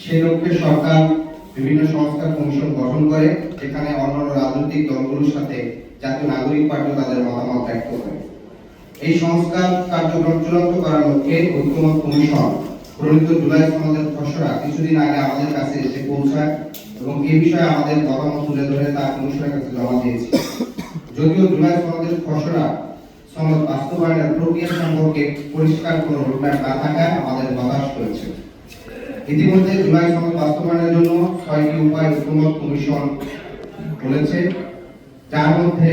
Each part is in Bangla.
সেই লক্ষ্যে সরকার বিভিন্ন সংস্কার কমিশন গঠন করে, যেখানে অন্যান্য রাজনৈতিক দলগুলোর সাথে জাতীয় নাগরিক পার্টি তাদের মতামত ব্যক্ত করে। এই সংস্কার কার্যক্রম চূড়ান্ত করার লক্ষ্যে ঐক্যমত কমিশন প্রণীত জুলাই সনদের খসড়া কিছুদিন আগে আমাদের কাছে এসে পৌঁছায় এবং এই বিষয়ে আমাদের মতামত তুলে ধরে তা কমিশনের কাছে জমা দিয়েছে। যদিও জুলাই সনদের খসড়া সনদ বাস্তবায়নের প্রক্রিয়া সম্পর্কে পরিষ্কার কোনো রোডম্যাপ না থাকায় আমাদের হতাশ করেছে। ইতিমধ্যে জুলাই সনদ বাস্তবায়নের জন্য ৬টি উপায় ঐক্যমত কমিশন বলেছে, যার মধ্যে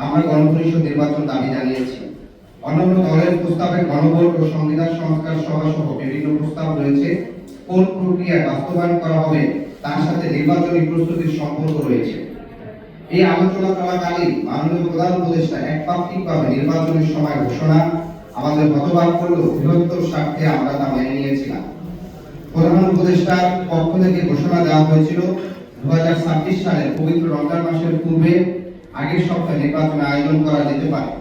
আমরা গণপরিষদ নির্বাচন দাবি জানিয়েছি। অন্যান্য দলের প্রস্তাবে গণভোট ও সংবিধান সংস্কার সভা সহ বিভিন্ন প্রস্তাব রয়েছে। কোন প্রক্রিয়া বাস্তবায়ন করা হবে তার সাথে নির্বাচনী প্রস্তুতির সম্পর্ক রয়েছে। এই আলোচনা চলাকালীন মাননীয় প্রধান উপদেষ্টা একপাক্ষিকভাবে নির্বাচনের সময় ঘোষণা আমাদের হতবাক করলেও বৃহত্তর স্বার্থে আমরা তা মেনে নিয়েছিলাম। প্রধান উপদেষ্টার পক্ষ থেকে ঘোষণা দেওয়া হয়েছিল 2026 সালের পবিত্র রমজান মাসের পূর্বে আগের সপ্তাহে নির্বাচন আয়োজন করা যেতে পারে।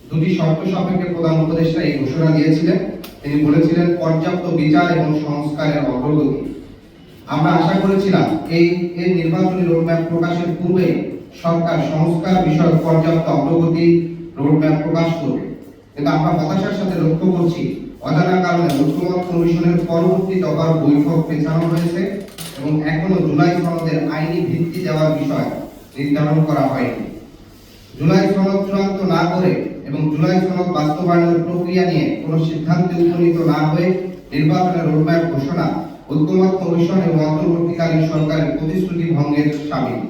দুটি শর্ত সাপেক্ষে প্রধান উপদেষ্টা এই ঘোষণা দিয়েছিলেন। তিনি বলেছিলেন পর্যাপ্ত বিচার এবং সংস্কারের অগ্রগতি। আমরা আশা করেছিলাম এই নির্বাচনী রোডম্যাপ প্রকাশের পূর্বে সরকার সংস্কার বিষয়ক পর্যাপ্ত অগ্রগতি রোডম্যাপ প্রকাশ করবে, কিন্তু আমরা হতাশার সাথে লক্ষ্য করছি অজানা কারণে ঐক্যমত কমিশনের পরবর্তী দফার বৈঠক পেছানো হয়েছে এবং এখনো জুলাই সনদের আইনি ভিত্তি দেওয়ার বিষয় নির্ধারণ করা হয়নি। জুলাই সনদ চূড়ান্ত না করে এবং জুলাই সনদ বাস্তবায়নের প্রক্রিয়া নিয়ে কোনো সিদ্ধান্তে উপনীত না হয়ে নির্বাচনের রোডম্যাপ ঘোষণা ঐক্যমত কমিশন এবং অন্তর্বর্তীকালীন সরকারের প্রতিশ্রুতি ভঙ্গের শামিল।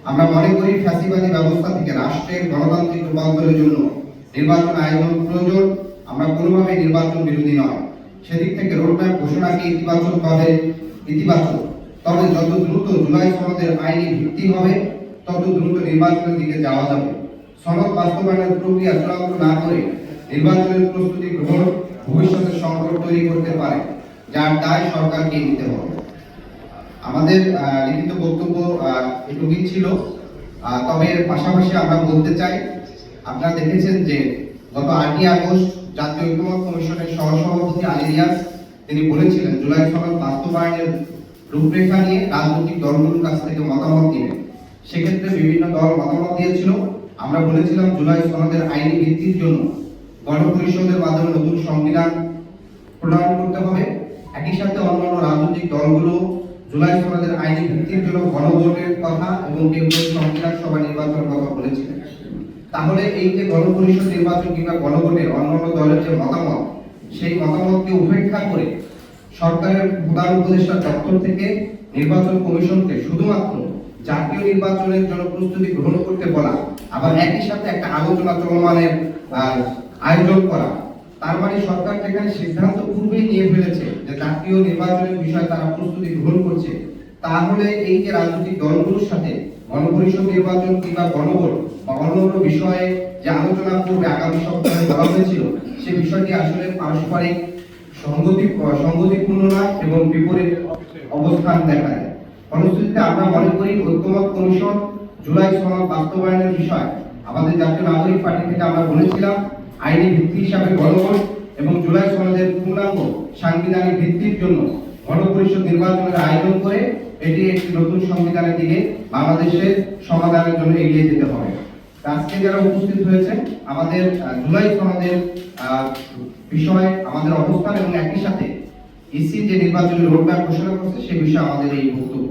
আমরা মনে করি ফ্যাসিবাদী ব্যবস্থা থেকে রাষ্ট্রের গণতান্ত্রিক রূপান্তরের জন্য নির্বাচন আয়োজন প্রয়োজন। আমরা কোনোভাবেই নির্বাচন বিরোধী নয়। সেদিক থেকে রোডম্যাপ ঘোষণাকে ইতিবাচক, তবে যত দ্রুত জুলাই সনদের আইনি ভিত্তি হবে তত দ্রুত নির্বাচনের দিকে যাওয়া যাবে। সনদ বাস্তবায়নের প্রক্রিয়া চূড়ান্ত না করে নির্বাচনের প্রস্তুতি গ্রহণ ভবিষ্যতে সংকট তৈরি করতে পারে, যার দায় সরকারকে নিতে হবে। আমাদের লিখিত বক্তব্য এটুকুই ছিল। তবে পাশাপাশি আমরা বলতে চাই, আপনারা দেখেছেন যে গত 8ই আগস্ট জাতীয় ঐক্যমত কমিশনের সহসভাপতি আলী রিয়াজ তিনি বলেছিলেন জুলাই সনদ বাস্তবায়নের রূপরেখা নিয়ে রাজনৈতিক দলগুলোর কাছ থেকে মতামত দিবেন। সেক্ষেত্রে বিভিন্ন দল মতামত দিয়েছিল। আমরা বলেছিলাম জুলাই সনদের আইনি ভিত্তির জন্য গণপরিষদের মাধ্যমে নতুন সংবিধান প্রণয়ন করতে হবে। একই সাথে অন্যান্য রাজনৈতিক দলগুলো জুলাই সনদের আইনি ভিত্তির জন্য গণভোটের কথা এবং কেউ সংবিধান সভা নির্বাচনের কথা বলেছিলেন। তাহলে এই যে গণপরিষদ নির্বাচন কিংবা গণভোটের অন্যান্য দলের যে মতামত, সেই মতামতকে উপেক্ষা করে সরকারের প্রধান উপদেষ্টা দপ্তর থেকে নির্বাচন কমিশনকে শুধুমাত্র জাতীয় নির্বাচনের জন্য প্রস্তুতি গ্রহণ করতে বলা, আবার একই সাথে একটা আলোচনা চলমানের আয়োজন করা, তার মানে সরকার যেখানে সিদ্ধান্ত পূর্বেই নিয়ে ফেলেছে যে জাতীয় নির্বাচনের বিষয়ে তারা প্রস্তুতি গ্রহণ করছে, তাহলে এই যে রাজনৈতিক দলগুলোর সাথে গণপরিষদ নির্বাচন কিংবা গণভোট বা অন্যান্য বিষয়ে যে আলোচনা করবে আগামী সপ্তাহে বলা হয়েছিল, সেই বিষয়টি আসলে পারস্পরিক সংগতিপূর্ণ না এবং বিপরীত অবস্থান দেখায়। ফলশ্রুতিতে আমরা মনে করি ঐক্যমত কমিশন জুলাই সনদ বাস্তবায়নের বিষয় আমাদের জাতীয় নাগরিক পার্টি থেকে আমরা বলেছিলাম আইনি ভিত্তি হিসাবে গণভোট এবং জুলাই সনদের পূর্ণাঙ্গ সাংবিধানিক ভিত্তির জন্য গণপরিষদ নির্বাচনের আয়োজন করে এটি একটি নতুন সংবিধানের দিকে বাংলাদেশের সমাধানের জন্য এগিয়ে যেতে হবে। আজকে যারা উপস্থিত হয়েছে, আমাদের জুলাই সনদের বিষয়ে আমাদের অবস্থান এবং একই সাথে ইসি যে নির্বাচনের রোডম্যাপ ঘোষণা করছে সে বিষয়ে আমাদের এই বক্তব্য।